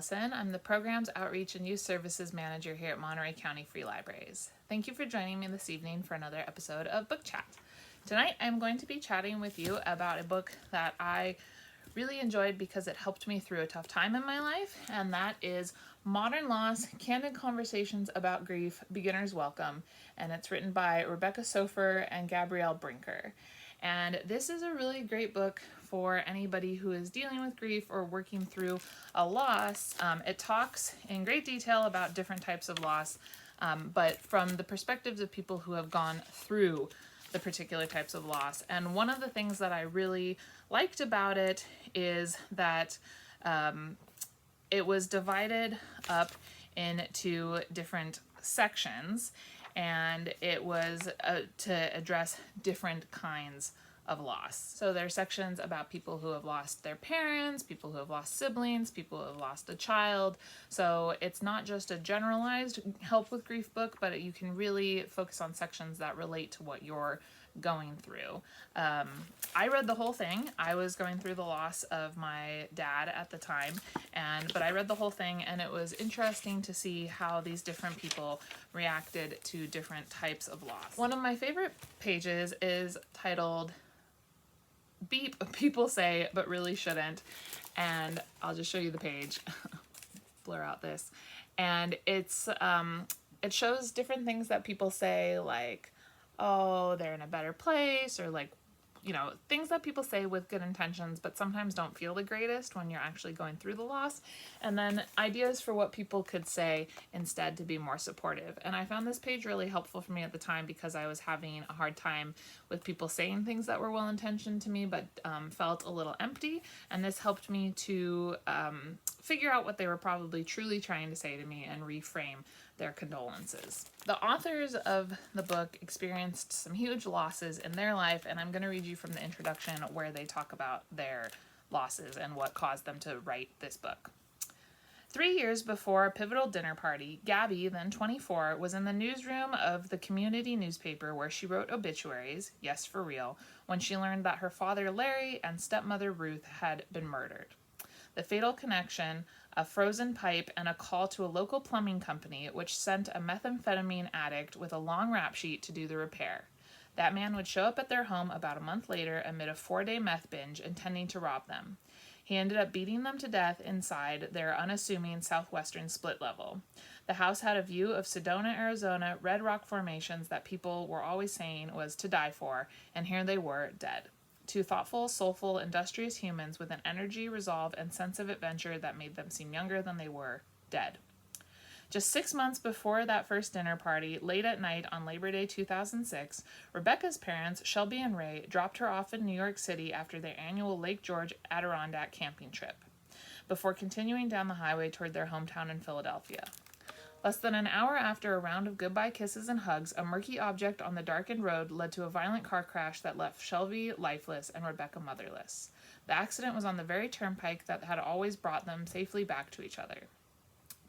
Alison. I'm the Programs, Outreach, and Youth Services Manager here at Monterey County Free Libraries. Thank you for joining me this evening for another episode of Book Chat. Tonight I'm going to be chatting with you about a book that I really enjoyed because it helped me through a tough time in my life, and that is Modern Loss, Candid Conversations About Grief, Beginner's Welcome, and it's written by Rebecca Soffer and Gabrielle Birkner. And this is a really great book for anybody who is dealing with grief or working through a loss. It talks in great detail about different types of loss, but from the perspectives of people who have gone through the particular types of loss. And one of the things that I really liked about it is that it was divided up into different sections, and it was to address different kinds of loss. So there are sections about people who have lost their parents, people who have lost siblings, people who have lost a child. So it's not just a generalized help with grief book, but you can really focus on sections that relate to what you're going through. I read the whole thing. I was going through the loss of my dad at the time, but I read the whole thing, and it was interesting to see how these different people reacted to different types of loss. One of my favorite pages is titled Beep, People Say But Really Shouldn't, and I'll just show you the page. Blur out this. And it shows different things that people say, like, oh, they're in a better place, or like, things that people say with good intentions, but sometimes don't feel the greatest when you're actually going through the loss. And then ideas for what people could say instead to be more supportive. And I found this page really helpful for me at the time because I was having a hard time with people saying things that were well-intentioned to me, but felt a little empty. And this helped me to figure out what they were probably truly trying to say to me and reframe their condolences. The authors of the book experienced some huge losses in their life, and I'm going to read you from the introduction where they talk about their losses and what caused them to write this book. 3 years before a pivotal dinner party, Gabby, then 24, was in the newsroom of the community newspaper where she wrote obituaries, yes, for real, when she learned that her father Larry and stepmother Ruth had been murdered. The fatal connection, a frozen pipe, and a call to a local plumbing company which sent a methamphetamine addict with a long rap sheet to do the repair. That man would show up at their home about a month later amid a 4-day meth binge, intending to rob them. He ended up beating them to death inside their unassuming southwestern split level. The house had a view of Sedona, Arizona, red rock formations that people were always saying was to die for, and here they were, dead. Two thoughtful, soulful, industrious humans with an energy, resolve, and sense of adventure that made them seem younger than they were, dead. Just 6 months before that first dinner party, late at night on Labor Day 2006, Rebecca's parents, Shelby and Ray, dropped her off in New York City after their annual Lake George Adirondack camping trip, before continuing down the highway toward their hometown in Philadelphia. Less than an hour after a round of goodbye kisses and hugs, a murky object on the darkened road led to a violent car crash that left Shelby lifeless and Rebecca motherless. The accident was on the very turnpike that had always brought them safely back to each other.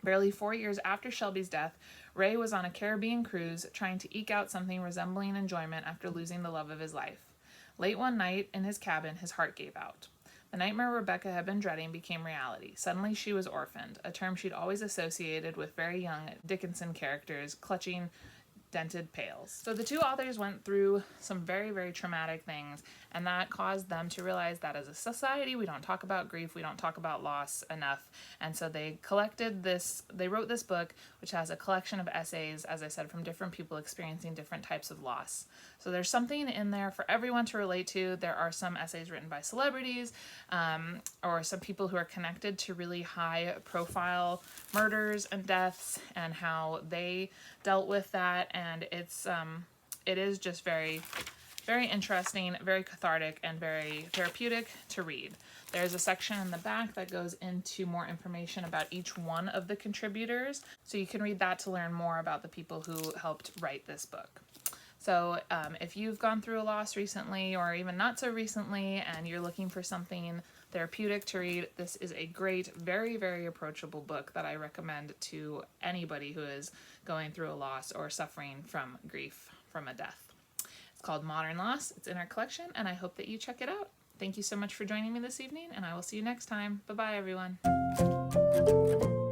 Barely 4 years after Shelby's death, Ray was on a Caribbean cruise trying to eke out something resembling enjoyment after losing the love of his life. Late one night, in his cabin, his heart gave out. The nightmare Rebecca had been dreading became reality. Suddenly she was orphaned, a term she'd always associated with very young Dickinson characters clutching dented pails. So the two authors went through some very, very traumatic things, and that caused them to realize that as a society, we don't talk about grief, we don't talk about loss enough. And so they wrote this book, which has a collection of essays, as I said, from different people experiencing different types of loss. So there's something in there for everyone to relate to. There are some essays written by celebrities, or some people who are connected to really high profile murders and deaths and how they dealt with that. And it is just very, very interesting, very cathartic, and very therapeutic to read. There's a section in the back that goes into more information about each one of the contributors, so you can read that to learn more about the people who helped write this book. So if you've gone through a loss recently, or even not so recently, and you're looking for something therapeutic to read, this is a great, very, very approachable book that I recommend to anybody who is going through a loss or suffering from grief from a death. It's called Modern Loss. It's in our collection, and I hope that you check it out. Thank you so much for joining me this evening, and I will see you next time. Bye-bye, everyone. you.